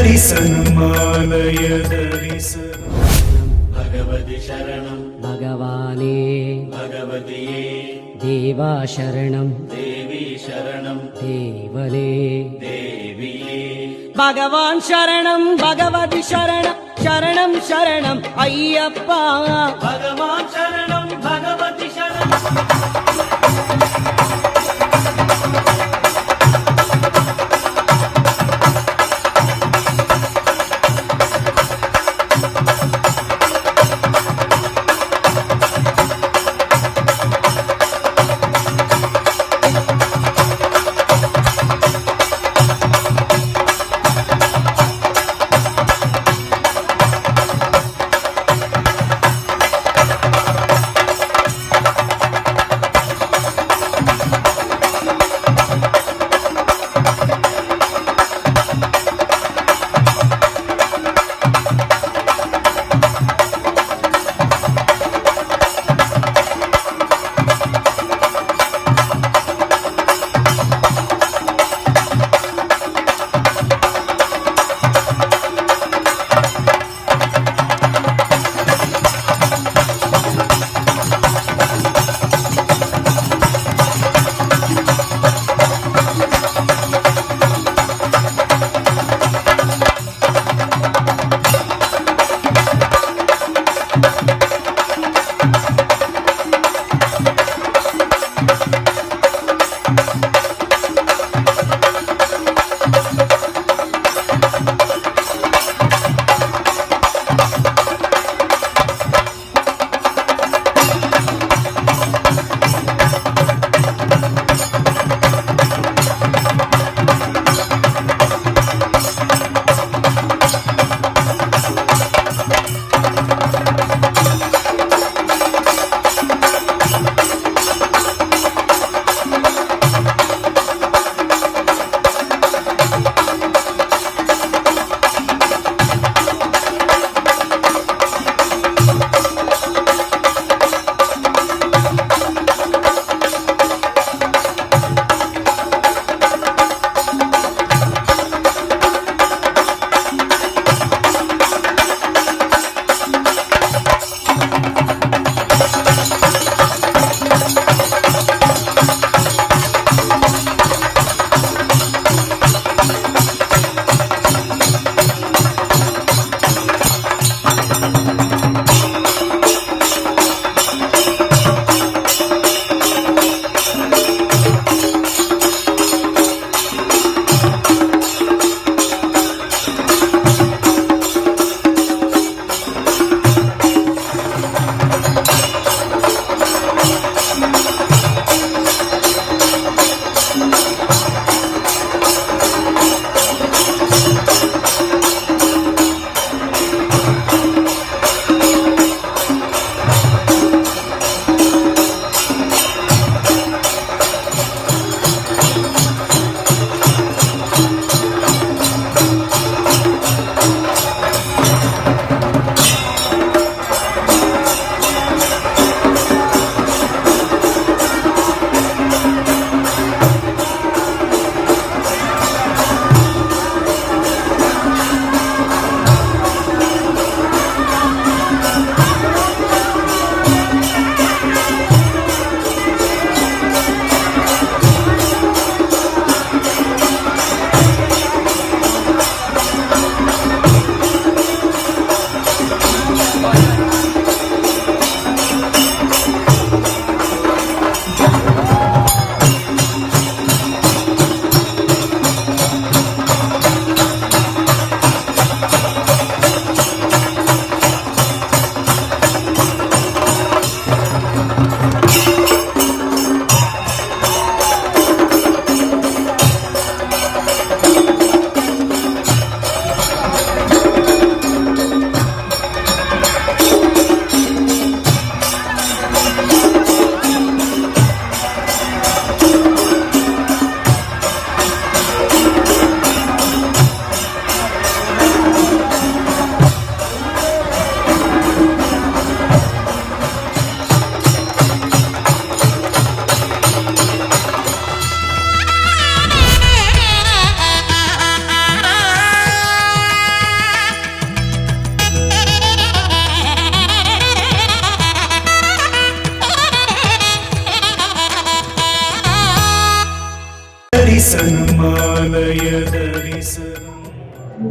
दर्शनमालय दर्शनम् भगवति शरणं भगवाने भगवतिये देवा शरणं देवी शरणं देवने देविये भगवान् शरणं भगवति शरणं शरणं शरणं अय्यप्पा भगवान् शरणं भगवति शरणं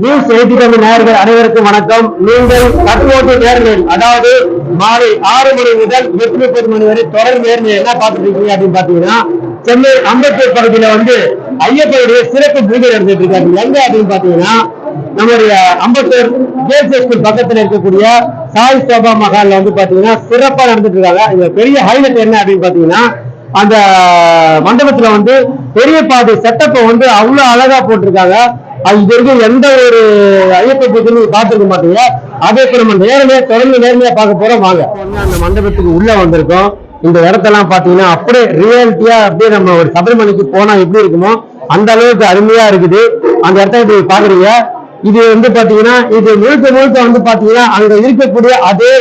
நியூஸ் 80 நேயர்கள் அனைவருக்கும் வணக்கம். நீங்கள் கட்டுவோட்டு நேர்மையில், அதாவது மாலை 6 மணி முதல் 8:30 மணி வரை தொடர் நேர்மையை என்ன பார்த்துட்டு இருக்கீங்க அப்படின்னு பாத்தீங்கன்னா, சென்னை அம்பத்தூர் பகுதியில ஐயப்பனுடைய சிறப்பு பூஜை நடந்துட்டு இருக்காங்க. எங்க அப்படின்னு பாத்தீங்கன்னா, நம்முடைய அம்பத்தூர் கேர்ள்ஸ் ஸ்கூல் பக்கத்துல இருக்கக்கூடிய சாய் சோபா மகால்ல பாத்தீங்கன்னா சிறப்பா நடந்துட்டு இருக்காங்க. இந்த பெரிய ஹைலைட் என்ன அப்படின்னு பாத்தீங்கன்னா, அந்த மண்டபத்துல பெரிய பாதை செட்டப்பை அவ்வளவு அழகா போட்டிருக்காங்க. அது இது வரைக்கும் எந்த ஒரு ஐயப்ப பூஜையும் நீங்க பார்த்திருக்க மாட்டீங்க. அதே போல நம்ம தொடர்ந்து நேர்மையா பார்க்க போறோம். வாங்க. அந்த மண்டபத்துக்கு உள்ள வந்திருக்கோம். இந்த இடத்தெல்லாம் பாத்தீங்கன்னா அப்படியே ரியாலிட்டியா அப்படியே நம்ம ஒரு சபரிமலைக்கு போனா எப்படி இருக்குமோ அந்த அளவுக்கு அருமையா இருக்குது. அந்த இடத்த இப்படி பாக்குறீங்க. இது பாத்தீங்கன்னா இது முழுக்க பாத்தீங்கன்னா அங்க இருக்கக்கூடிய அதே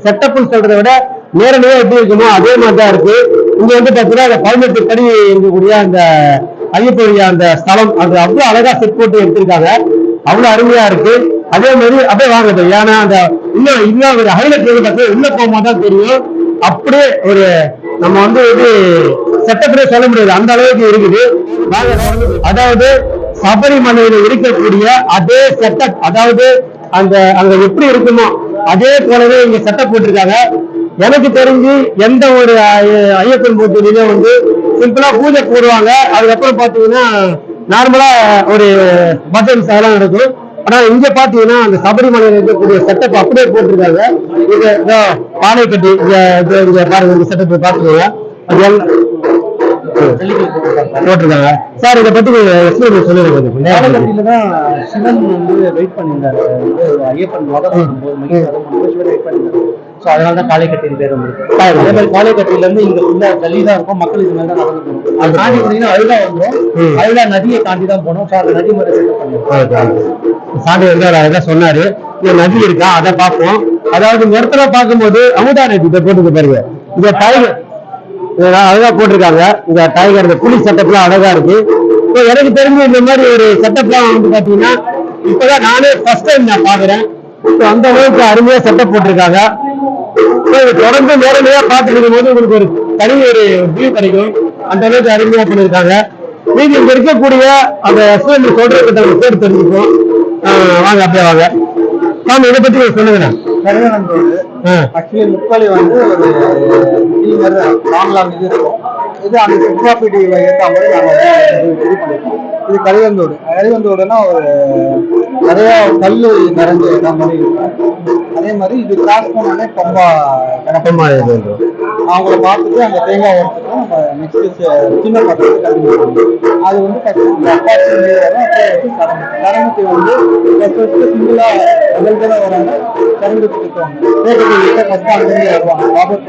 செட்டப்னு சொல்றதை விட நேரடியா எப்படி இருக்குமோ அதே மாதிரிதான் இருக்கு. இங்க பாத்தீங்கன்னா 18 படி இருக்கக்கூடிய அந்த ஐயப்பனுடைய அந்த ஸ்தலம் அது அவ்வளவு அழகா செட் போட்டு எடுத்திருக்காங்க. அவ்வளவு அருமையா இருக்கு. அதே மாதிரி அப்படியே வாங்குது. ஏன்னா அந்த இன்னும் ஒரு ஹைலைட் உள்ள போகும்போதுதான் தெரியும். அப்படியே ஒரு நம்ம செட்டப்பே சொல்ல முடியாது, அந்த அளவுக்கு இருக்குது. அதாவது சபரிமலையில இருக்கக்கூடிய அதே செட்டப், அதாவது அங்க எப்படி இருக்குமோ அதே போலவே இங்க செட்டப் போட்டிருக்காங்க. எனக்கு தெரிஞ்சு எந்த ஒரு ஐயப்பன் பூஜையிலும் சிம்பிளா பூஜை போடுவாங்க. அதுக்கப்புறம் பாத்தீங்கன்னா நார்மலா ஒரு பஜன்ஸ் அதெல்லாம் நடக்கும். ஆனா இங்க பாத்தீங்கன்னா அந்த சபரிமலையில இருக்கக்கூடிய செட்டப் அப்படியே போட்டிருக்காங்க. இது பானை கட்டி இங்க பாருங்க, செட்டப் பாத்துக்கோங்க போட்டிருக்காங்க. சார் இதை பத்தி சொல்லுங்க. சிவன் வெயிட் பண்ணியிருந்தாரு, ஐயப்பன் வெயிட் பண்ணியிருந்தாரு. ஸோ அதனாலதான் காளைக்கட்டின் பேர் வந்துருக்கு. அதே மாதிரி காளைக்கட்டில இருந்து இங்க உள்ள தள்ளிதான் இருக்கும். மக்கள் இது மாதிரி தான் நடந்து போகணும். அது தாண்டி போனீங்கன்னா அழுதா வந்துடும். அழுதா நதியை தாண்டி தான் போகணும். ஸோ அந்த நதி மாதிரி சாமி அதான் சொன்னாரு. இங்க நதி இருக்கா அதை பார்ப்போம். அதாவது இந்த இடத்துல பார்க்கும்போது அமுதா நதி இதை போட்டுக்க பாருங்க. இங்க டைகர் அழகா போட்டிருக்காங்க. இந்த டைகர் இந்த புலி செட்டப்லாம் அழகா இருக்கு. எனக்கு தெரிஞ்சு இந்த மாதிரி ஒரு செட்டப்லாம் பாத்தீங்கன்னா இப்பதான் நானே ஃபர்ஸ்ட் டைம் நான் பாக்குறேன். அந்த அளவுக்கு அருமையா செட்டப் போட்டிருக்காங்க. தொடர்ந்து நேரடியா பார்த்துட்டு இருக்கும்போது உங்களுக்கு ஒரு தனி ஒரு வியூ கிடைக்கும். அந்த அளவுக்கு அருமையா பண்ணிருக்காங்க. மீதி இங்க இருக்கக்கூடிய அந்த சொல்றதுக்கு பேர் தெரிஞ்சுப்போம். வாங்க அப்படியே வாங்க. ஆமா, இதை பத்தி சொல்லுங்கண்ணா. ஆக்சுவலி முக்காலி ஒரு லாங் இது இருக்கும். இது அந்த சுற்றுலாப்பீடி ஏற்ற மாதிரி நாங்கள் இது பண்ணிருக்கோம். இது கலிவந்தோடுனா ஒரு நிறைய கல் நிறைஞ்ச இடம் மாதிரி இருக்கும். அதே மாதிரி இது கிராஸ் பண்ணோடனே பம்பா அவங்கள பார்த்துட்டு அந்த தேங்காய் உடச்சிட்டு நம்ம நெக்ஸ்ட் சின்ன பக்கத்துக்கு கண்டிப்பாக அது அப்பாச்சி கடமுத்தி சிங்கிளா முதல் தடவை வராங்க. கரண்டுக்கு ஃபர்ஸ்ட் அங்கிருந்து வருவாங்க. பாபர்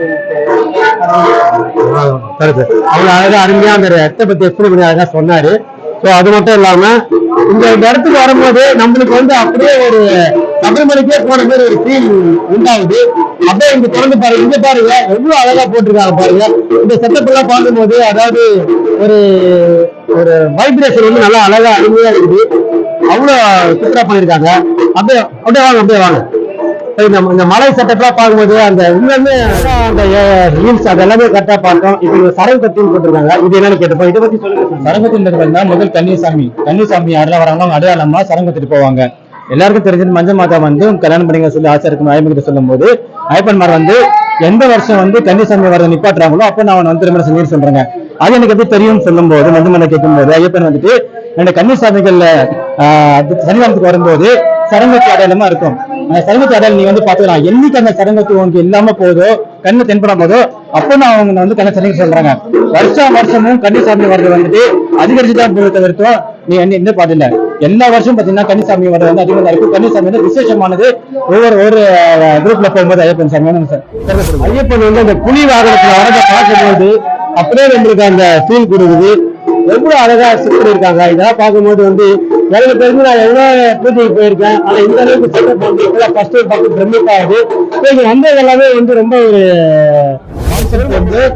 அவங்க அழகா அருமையா அந்த இடத்தை பத்தி எக்ஸ்பிளைன் பண்ணி அழகா சொன்னாரு. சோ அது மட்டும் இல்லாம இந்த இடத்துக்கு வரும்போது நம்மளுக்கு அப்படியே ஒரு சபரிமலைக்கே போன மாதிரி ஒரு ஃபீல் உண்டாகுது. அப்படியே இங்க தொடர்ந்து பாருங்க. இங்க பாருங்க எவ்வளவு அழகா போட்டிருக்காங்க பாருங்க. இந்த செட்டப் எல்லாம் பார்க்கும்போது அதாவது ஒரு ஒரு வைப்ரேஷன் நல்லா அழகா அருமையா இருக்குது. அவ்வளவு சூப்பரா பண்ணிருக்காங்க. அப்படியே அப்படியே வாங்க அப்படியே வாங்க. இந்த மலை செட்டப்லாம் பார்க்கும்போது அந்த உண்மையுமே அந்த ரீல்ஸ் அதெல்லாமே கரெக்டா பார்த்தோம். இப்ப சரங்கத்தின்னு போட்டிருக்காங்க. இது என்னன்னு கேட்டப்போ இதை பத்தி சொல்லுங்க. சரங்கத்தின் முதல் கன்னிசாமி யாரெல்லாம் வராங்களோ அவங்க அடையாளமா சரங்கத்துட்டு போவாங்க. எல்லாருக்கும் தெரிஞ்சது மஞ்சள் மாதா கல்யாணம் பண்ணிங்க சொல்லி ஆசை இருக்கும் ஐயப்பன் சொல்லும் போது ஐயப்பன்மார் எந்த வருஷம் கன்னிசாமி வரதை நிப்பாட்டுறாங்களோ அப்போ நான் திருமணம் செஞ்சு சொல்றேங்க. அது எனக்கு எப்படி தெரியும் சொல்லும் போது மஞ்சள் மாதா கேட்கும் போது ஐயப்பன் என்னோட கன்னிசாமிகள்ல சன்னிதானத்துக்கு வரும்போது சரங்கத்து அடையாளமா இருக்கும். அந்த சரங்கத்து அடையாளம் நீ பாத்துக்கலாம். என்னைக்கு அந்த சரங்கத்து உனக்கு இல்லாம போதோ கண்ணு தென்படாம போதோ அப்போ நான் அவங்க கண்ணை சரங்க சொல்றாங்க. வருஷமும் கன்னிசாமி வர்றது அதிகரிச்சுதான் போய் தவிர்த்தோம். நீ என்ன பாத்துல எல்லா வருஷம் பாத்தீங்கன்னா கன்னிசாமி வர்றது அதிகமா இருக்கும். கன்னிசாமி விசேஷமானது. ஒவ்வொரு குரூப்ல போகும்போது ஐயப்பன் சாமி ஐயப்பன் அந்த புலி வாகனத்துல வரத பார்க்கும்போது அப்படியே நம்மளுக்கு அந்த ஃபீல் கொடுக்குது. எவ்வளவு அழகா செட் இருக்காங்க. இதெல்லாம் பார்க்கும்போது எனக்கு தெரிஞ்சு நான் எவ்வளவு பூஜைக்கு போயிருக்கேன். ஆனா இந்த அளவுக்கு செட்டப் ஃபர்ஸ்ட் பார்த்து பிரமிப்பாகுது. இங்க வந்தது எல்லாமே ரொம்ப ஒரு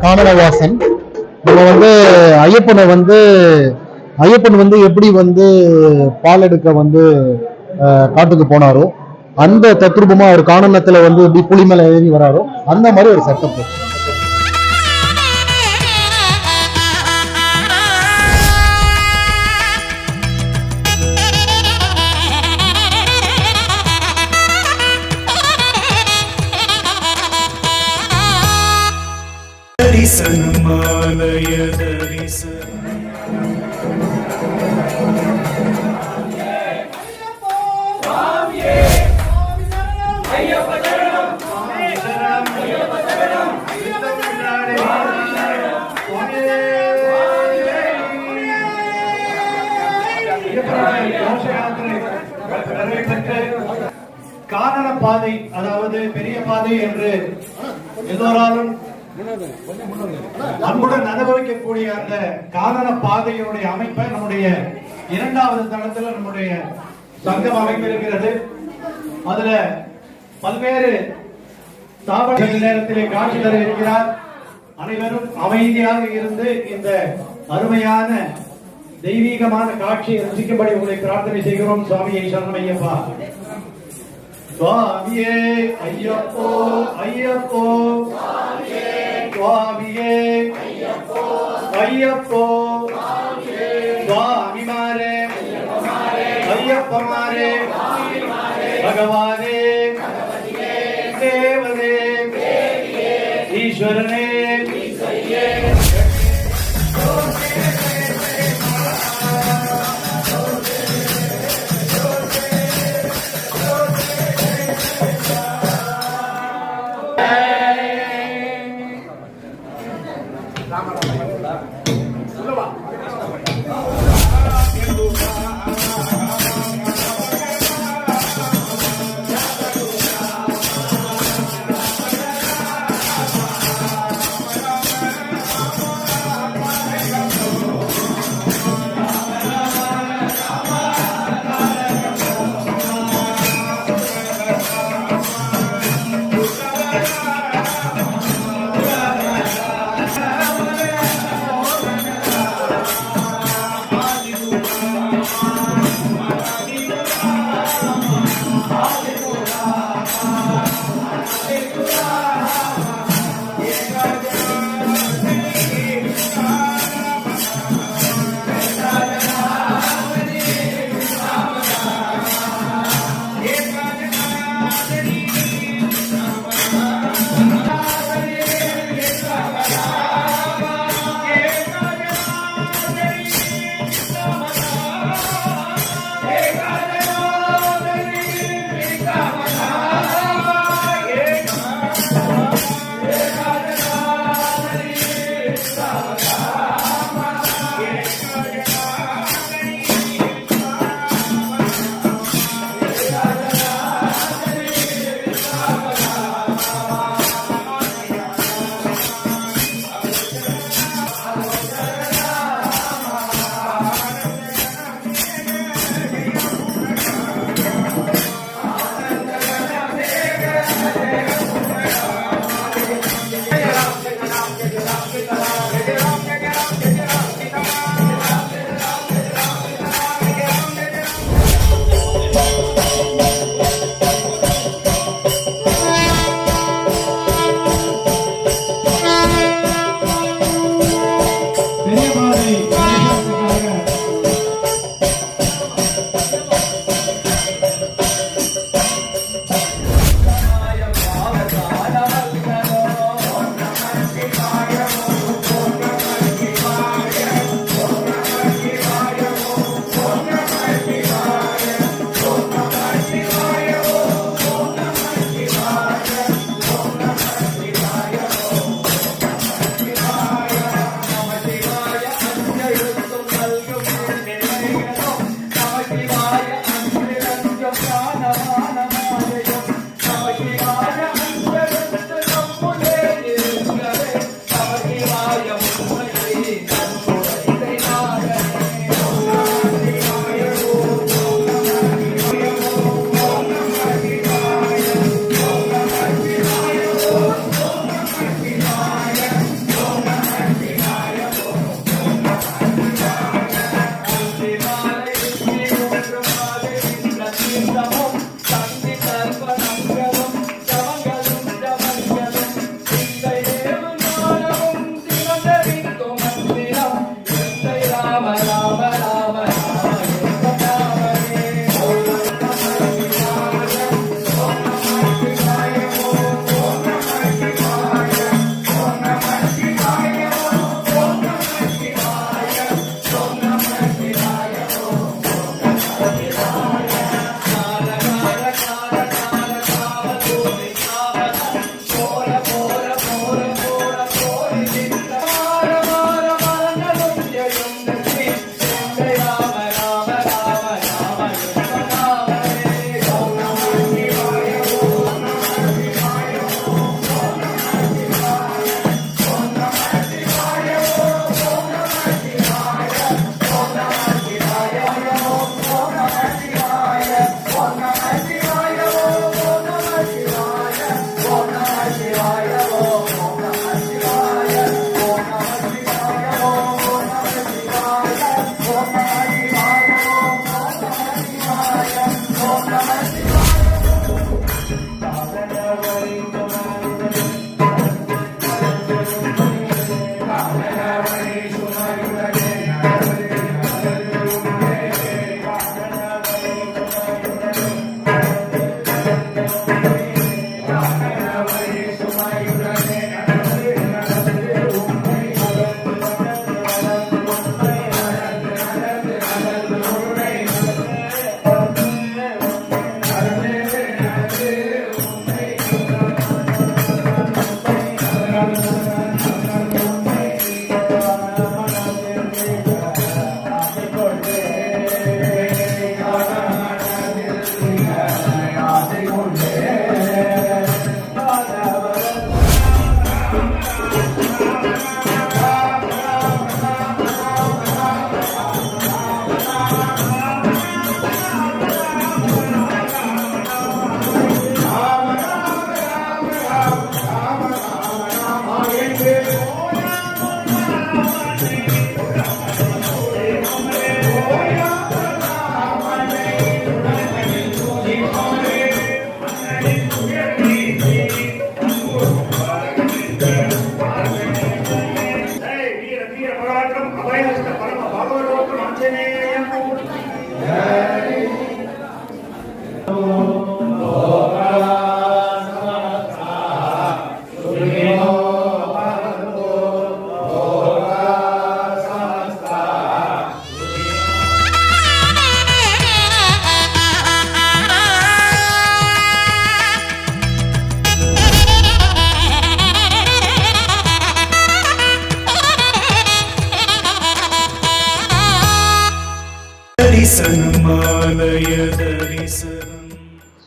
காணலவாசன். நம்ம ஐயப்பன் எப்படி பால் எடுக்க காட்டுக்கு போனாரோ அந்த தத்ரூபமா ஒரு காணனத்துல எப்படி புலிமலை ஏறி வராரோ அந்த மாதிரி ஒரு செட்டப். நிறைவு பெற்று காரண பாதை, அதாவது பெரிய பாதை என்று எல்லோராலும் அன்புடன் அனுபவிக்கக்கூடிய அந்த காரண பாதையினுடைய அமைப்பை நம்முடைய இரண்டாவது தளத்தில் நம்முடைய சங்கம் அமைந்திருக்கிறது. அதுல பல்வேறு தாவர நேரத்திலே காட்சி தர இருக்கிறார். அனைவரும் அமைதியாக இருந்து இந்த அருமையான தெய்வீகமான காட்சியை ரசிக்கும்படி உங்களை பிரார்த்தனை செய்கிறோம். சுவாமியை சரணம் ஐயப்பா. சுவாமியே ஐயப்போ ஐயப்போ, சுவாமியே ஐயப்போ, சுவாமிமாரே ஐயப்பமாரே, பகவானே தேவனே ஈஸ்வரனே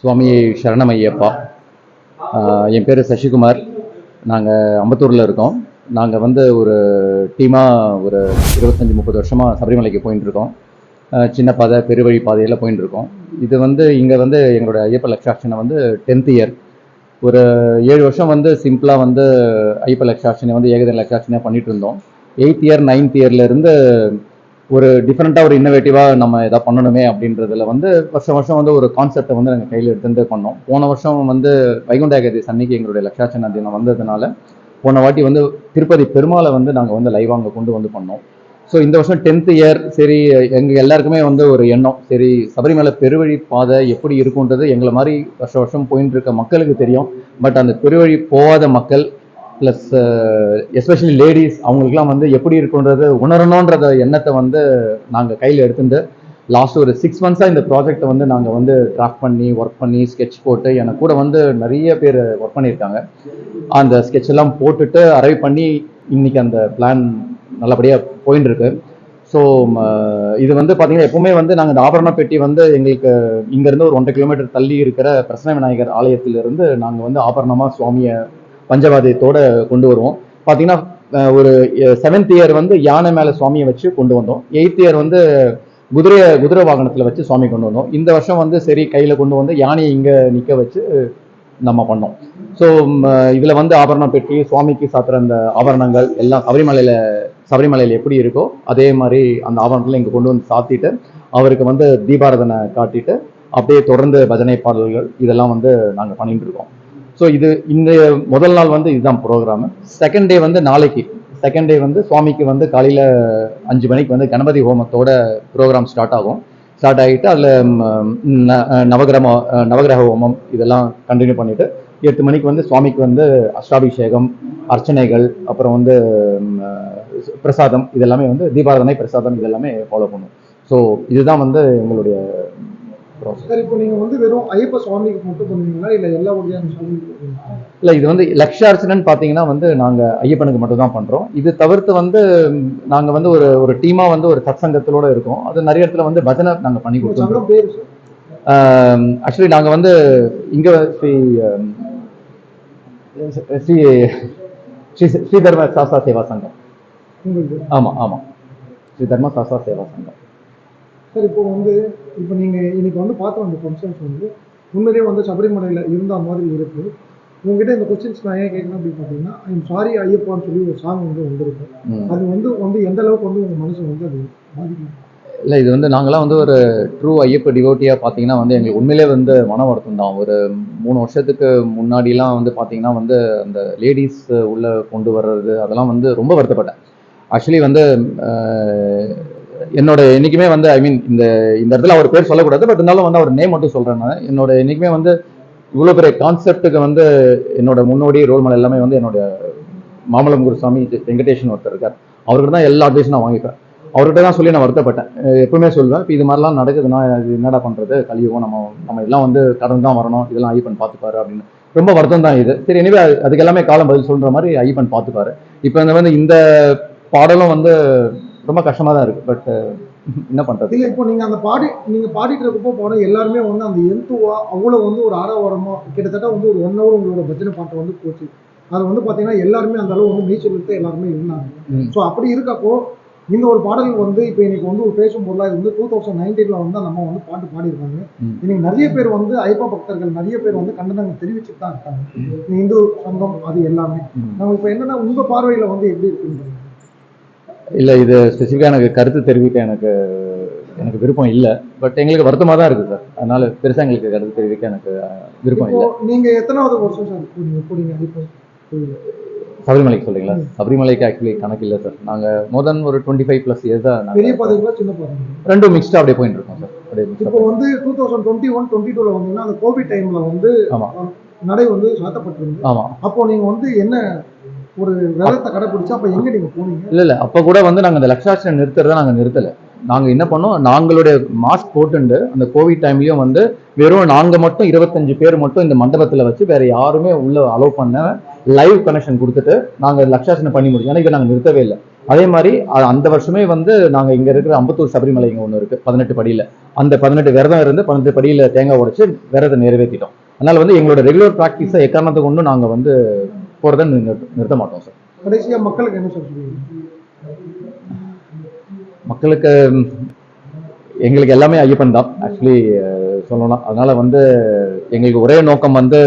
சுவாமியை சரணமையப்பா. என் பேர் சசிகுமார். நாங்கள் அம்பத்தூரில் இருக்கோம். நாங்கள் வந்து ஒரு டீமாக ஒரு 25-30 வருஷமாக சபரிமலைக்கு போயின்னு இருக்கோம். சின்ன பாதை பெருவழி பாதையில் போயின்னு இருக்கோம். இது வந்து இங்கே வந்து எங்களோட ஐயப்ப லக்ஷாட்சனை வந்து 10th இயர். ஒரு 7 வருஷம் வந்து சிம்பிளாக வந்து ஐயப்ப லக்ஷாட்சனை வந்து ஏகதன லக்ஷாட்சனையாக பண்ணிட்டு இருந்தோம். 8th இயர் 9th இயர்லேருந்து ஒரு டிஃப்ரெண்ட்டாக ஒரு இன்னோவேட்டிவாக நம்ம எதாவது பண்ணணுமே அப்படின்றதுல வந்து வருஷம் வந்து ஒரு கான்செப்டை வந்து நாங்கள் கையில் எடுத்துகிட்டு பண்ணோம். போன வருஷம் வந்து வைகுண்ட ஏகாதசி அன்னைக்கு எங்களுடைய லக்ஷாட்சனை தினம் வந்ததுனால போன வாட்டி வந்து திருப்பதி பெருமாளை வந்து நாங்கள் வந்து லைவாக அங்கே கொண்டு வந்து பண்ணோம். ஸோ இந்த வருஷம் 10th இயர். சரி, எங்கள் எல்லாருக்குமே வந்து ஒரு எண்ணம், சரி சபரிமலை பெருவழி பாதை எப்படி இருக்குன்றது எங்களை மாதிரி வருஷம் போயின்னு இருக்க மக்களுக்கு தெரியும். பட் அந்த பெருவழி போகாத மக்கள் ப்ளஸ் எஸ்பெஷலி லேடிஸ் அவங்களுக்குலாம் வந்து எப்படி இருக்குன்றது உணரணுன்றத எண்ணத்தை வந்து நாங்கள் கையில் எடுத்துட்டு லாஸ்ட் ஒரு 6 months இந்த ப்ராஜெக்டை வந்து நாங்கள் வந்து டிராஃப்ட் பண்ணி ஒர்க் பண்ணி ஸ்கெட்ச் போட்டு எனக்கு கூட வந்து நிறைய பேர் ஒர்க் பண்ணியிருக்காங்க. அந்த ஸ்கெட்ச் எல்லாம் போட்டுட்டு அரைவ் பண்ணி இன்னைக்கு அந்த பிளான் நல்லபடியாக போயின்னு இருக்கு. ஸோ இது வந்து பார்த்தீங்கன்னா எப்பவுமே வந்து நாங்கள் இந்த ஆபரண பெட்டி வந்து எங்களுக்கு இங்கேருந்து ஒரு 1.5 கிலோமீட்டர் தள்ளி இருக்கிற பிரசன்ன விநாயகர் ஆலயத்திலிருந்து நாங்கள் வந்து ஆபரணமாக சுவாமியை பஞ்சவாதியத்தோட கொண்டு வருவோம். பார்த்தீங்கன்னா ஒரு 7th இயர் வந்து யானை மேலே சுவாமியை வச்சு கொண்டு வந்தோம். 8th இயர் வந்து குதிரை வாகனத்தில் வச்சு சுவாமி கொண்டு வந்தோம். இந்த வருஷம் வந்து சரி கையில் கொண்டு வந்து யானையை இங்கே நிற்க வச்சு நம்ம பண்ணோம். ஸோ இதில் வந்து ஆபரண பெட்டி சுவாமிக்கு சாத்துற அந்த ஆபரணங்கள் எல்லாம் சபரிமலையில் எப்படி இருக்கோ அதே மாதிரி அந்த ஆபரணத்தில் இங்கே கொண்டு வந்து சாத்திட்டு அவருக்கு வந்து தீபாரதனை காட்டிட்டு அப்படியே தொடர்ந்து பஜனை பாடல்கள் இதெல்லாம் வந்து நாங்கள் பண்ணிட்டு இருக்கோம். ஸோ இது இந்த முதல் நாள் வந்து இதுதான் ப்ரோக்ராமு. செகண்ட் டே வந்து நாளைக்கு செகண்ட் டே வந்து சுவாமிக்கு வந்து காலையில் 5 மணிக்கு வந்து கணபதி ஹோமத்தோட ப்ரோக்ராம் ஸ்டார்ட் ஆகிட்டு அதில் நவகிரக ஹோமம் இதெல்லாம் கண்டினியூ பண்ணிட்டு 8 மணிக்கு வந்து சுவாமிக்கு வந்து அஷ்டாபிஷேகம் அர்ச்சனைகள் அப்புறம் வந்து பிரசாதம் இதெல்லாமே வந்து தீபாராதனை பிரசாதம் இதெல்லாமே ஃபாலோ பண்ணும். ஸோ இதுதான் வந்து எங்களுடைய சார். இப்போ நீங்க வந்து வெறும் ஐயப்ப சுவாமிக்கு மட்டும் பண்ணுவீங்களா இல்ல எல்லா வகையான சுவாமிக்கு? இல்ல, இது வந்து லக்ஷார்ச்சனைன்னு பாத்தீங்கன்னா வந்து நாங்க ஐயப்பனுக்கு மட்டும் தான் பண்றோம். இது தவிர்த்து வந்து நாங்க வந்து ஒரு டீமா வந்து ஒரு சத்சங்கத்திலோட இருக்கோம். அது நிறைய இடத்துல வந்து பஜனை நாங்க பண்ணி கொடுத்தோம். ஆக்சுவலி நாங்க வந்து இங்க ஸ்ரீ தர்ம சாஸ்தா சேவா சங்கம். ஆமா ஸ்ரீ தர்ம சாஸ்தா சேவா சங்கம். சார், இப்போ நீங்கள் இன்னைக்கு வந்து பார்த்த அந்த ஃபங்க்ஷன்ஸ் வந்து உண்மையிலேயே வந்து சபரிமலையில் இருந்த மாதிரி இருக்கு. உங்ககிட்ட இந்த கொஸ்டின்ஸ் நான் ஏன் கேட்கணும் அப்படின்னு பார்த்தீங்கன்னா, ஐம் சாரி ஐயப்பான்னு சொல்லி ஒரு சாங் வந்து வந்திருக்கு. அது வந்து எந்த அளவுக்கு வந்து உங்கள் மனசு வந்து அது பாதிக்கும்? இல்லை, இது வந்து நாங்களாம் வந்து ஒரு ட்ரூ ஐயப்ப டிவோட்டியாக பார்த்தீங்கன்னா வந்து எங்களுக்கு உண்மையிலே வந்து மன வருத்தம் தான். ஒரு 3 வருஷத்துக்கு முன்னாடிலாம் வந்து பார்த்தீங்கன்னா வந்து அந்த லேடிஸ் உள்ளே கொண்டு வர்றது அதெல்லாம் வந்து ரொம்ப வருத்தப்பட்டேன். ஆக்சுவலி வந்து என்னோட என்றைக்குமே வந்து ஐ மீன் இந்த இடத்துல அவர் பேர் சொல்லக்கூடாது, பட் இருந்தாலும் வந்து அவர் நேம் மட்டும் சொல்கிறேன். நான் என்னோட என்றைக்குமே வந்து இவ்வளோ பெரிய கான்செப்டுக்கு வந்து என்னோட முன்னோடி ரோல் மாடல் எல்லாமே வந்து என்னோட மாமலம் குருசாமி வெங்கடேஷன் ஒருத்தர் இருக்கார். அவர்கிட்ட தான் எல்லா அட்வைஸும் நான் வாங்கிப்பேன். அவர்கிட்ட தான் சொல்லி நான் வருத்தப்பட்டேன். எப்பவுமே சொல்லுவேன், இப்போ இது மாதிரிலாம் நடக்குதுன்னா இது என்னடா பண்ணுறது, கலியுகம், நம்ம இதெல்லாம் வந்து கடந்து தான் வரணும், இதெல்லாம் ஐயப்பன் பார்த்துப்பாரு அப்படின்னு ரொம்ப வருத்தம் தான் இது. சரி, எனவே அதுக்கு எல்லாமே காலம் பதில் சொல்கிற மாதிரி ஐயப்பன் பார்த்துப்பாரு. இப்போ இந்த பாடலும் வந்து ரொம்ப கஷ்டமா தான் இருக்கு. பட் என்ன பண்றது? இல்லை, இப்போ நீங்க பாடிட்டு இருக்கப்போ பாடம் எல்லாருமே வந்து அந்த எந்துவா அவ்வளோ வந்து ஒரு ஆரவாரமா கிட்டத்தட்ட வந்து ஒரு 1 hour உங்களோட பஜனை பாட்டை வந்து போச்சு. அது வந்து பார்த்தீங்கன்னா எல்லாருமே அந்த அளவு வந்து நீச்சல் எடுத்து எல்லாருமே இருந்தாங்க. ஸோ அப்படி இருக்கப்போ இந்த ஒரு பாடல் வந்து இப்போ இன்னைக்கு வந்து ஒரு பேசும் பொருளாக இது வந்து 2019 வந்து நம்ம வந்து பாட்டு பாடியிருக்காங்க. இன்னைக்கு நிறைய பேர் வந்து ஐயப்ப பக்தர்கள் நிறைய பேர் வந்து கண்டனங்கள் தெரிவிச்சுட்டு தான் இருக்காங்க. இந்து சங்கம் அது எல்லாமே. நம்ம இப்போ என்னன்னா உங்க பார்வையில வந்து எப்படி இருக்குன்றது? இல்லை, இது ஸ்பெசிஃபிக்காக எனக்கு கருத்து தெரிவிக்க எனக்கு விருப்பம் இல்லை. பட் எங்களுக்கு வருத்தமாக தான் இருக்குது சார். அதனால பெருசாக எங்களுக்கு கருத்து தெரிவிக்க எனக்கு விருப்பம் இல்லை. நீங்கள் எத்தனாவது வருஷம் சார் போறீங்க? சபரிமலைக்கு சொல்றீங்களா? சபரிமலைக்கு ஆக்சுவலி கணக்கு இல்லை சார். நாங்கள் மோர் தென் ஒரு 25+ இயர்ஸ் தான் பெரிய பாதைங்களா சின்ன பாதைங்களா? ரெண்டும் மிக்ஸ்டாக அப்படியே போயிட்டு இருக்கோம் சார். அப்படியே இப்போ வந்து 2021-22 வந்தீங்கன்னா அந்த கோவிட் டைம்ல வந்து ஆமாம் நடை வந்து சாத்தப்பட்டிருந்தது. ஆமாம். அப்போ நீங்க வந்து என்ன ஒரு விரதத்தை கடைபிடிச்சா அப்ப எங்க நீங்க போனீங்க? இல்லை அப்போ கூட வந்து நாங்கள் அந்த லக்ஷாசனம் நிறுத்துறதை நாங்கள் நிறுத்தலை. நாங்கள் என்ன பண்ணோம், நாங்களுடைய மாஸ்க் போட்டுண்டு அந்த கோவிட் டைம்லயும் வந்து வெறும் நாங்கள் மட்டும் 25 பேர் மட்டும் இந்த மண்டபத்தில் வச்சு வேற யாருமே உள்ள அலோவ் பண்ண லைவ் கனெக்ஷன் கொடுத்துட்டு நாங்கள் லக்ஷாசனம் பண்ணி முடிச்சோம். ஏன்னா இதை நாங்கள் நிறுத்தவே இல்லை. அதே மாதிரி அந்த வருஷமே வந்து நாங்கள் இங்கே இருக்கிற அம்பத்தூர் சபரிமலை இங்கே ஒன்று இருக்குது 18 படியில். அந்த 18 விரதம் இருந்து 18 படியில் தேங்காய் உடைச்சு விரதத்தை நிறைவேற்றிட்டோம். அதனால வந்து எங்களோட ரெகுலர் ப்ராக்டிஸை எக்காரணத்துக்கு கொண்டு நாங்கள் வந்து போகிறத நிறுத்த மாட்டோம் சார். கடைசியா மக்களுக்கு என்ன சொல்றீங்க? மக்களுக்கு எங்களுக்கு எல்லாமே ஐயப்பன் தான் ஆக்சுவலி சொல்லணும். அதனால வந்து எங்களுக்கு ஒரே நோக்கம் வந்து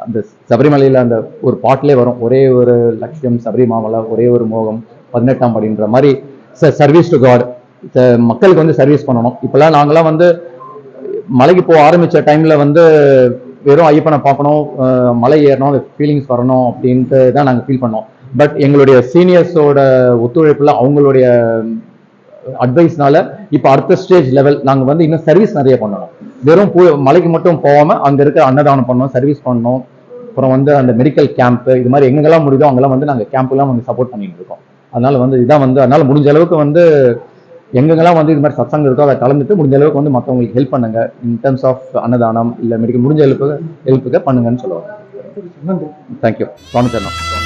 அந்த சபரிமலையில் அந்த ஒரு பாட்டிலே வரும், ஒரே ஒரு லட்சியம் சபரிமாமலை ஒரே ஒரு மோகம் 18ஆம் படின்ற மாதிரி சர்வீஸ் டு காட். மக்களுக்கு வந்து சர்வீஸ் பண்ணணும். இப்போல்லாம் நாங்களாம் வந்து மலைக்கு போக ஆரம்பித்த டைமில் வந்து வெறும் ஐயப்பனை பார்க்கணும், மலை ஏறணும், அந்த ஃபீலிங்ஸ் வரணும் அப்படின்ட்டு தான் நாங்கள் ஃபீல் பண்ணோம். பட் எங்களுடைய சீனியர்ஸோட ஒத்துழைப்பில் அவங்களுடைய அட்வைஸ்னால இப்போ அடுத்த ஸ்டேஜ் லெவல் நாங்கள் வந்து இன்னும் சர்வீஸ் நிறைய பண்ணணும். வெறும் மலைக்கு மட்டும் போகாமல் அங்கே இருக்க அன்னதானம் பண்ணணும், சர்வீஸ் பண்ணணும். அப்புறம் வந்து அந்த மெடிக்கல் கேம்ப் இது மாதிரி எங்கெல்லாம் முடியுதோ அங்கெல்லாம் வந்து நாங்கள் கேம்ப்லாம் வந்து சப்போர்ட் பண்ணிட்டு இருக்கோம். அதனால வந்து இதான் வந்து அதனால முடிஞ்ச அளவுக்கு வந்து எங்கெங்கெல்லாம் வந்து இது மாதிரி சத்சங்கம் இருக்கோ அதை கலந்துட்டு முடிஞ்ச அளவுக்கு வந்து மற்றவங்களுக்கு ஹெல்ப் பண்ணுங்க. இன் டர்ம்ஸ் ஆஃப் அன்னதானம் இல்லை மெடிக்கல் முடிஞ்ச ஹெல்ப்புக்கு பண்ணுங்கன்னு சொல்லுவாங்க. தேங்க்யூ. சுவாமி சரணம்.